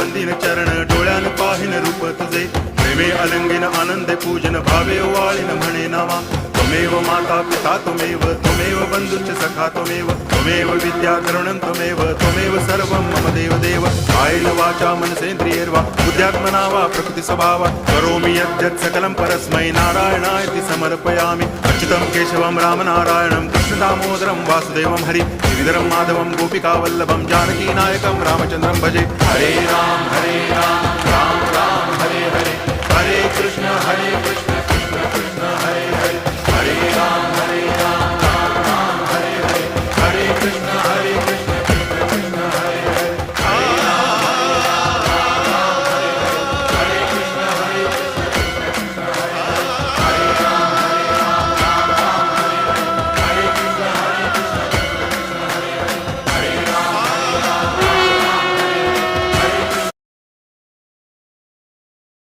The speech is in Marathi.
वंदिन चरण डोळ्यान पाहिन रूप तुझे प्रेमे अलंगिन आनंदे पूजन भावे वाळीन म्हणे नावा त्वमेव माता पिता त्वमेव बंधुश्च सखा त्वमेव विद्या द्रविणं त्वमेव सर्वं मम देव कायेन वाचा मनसेन्द्रियैर्वा बुद्ध्यात्मना वा प्रकृति स्वभावात् करोमि यद्यत् सकलं परस्मै नारायणायति समर्पयामि अच्युतं केशवं रामनारायणं कृष्णदामोदरं वासुदेवं हरि गिरिधरं माधवं गोपिकावल्लभं जानकीनायकं रामचन्द्रं भजे हरे राम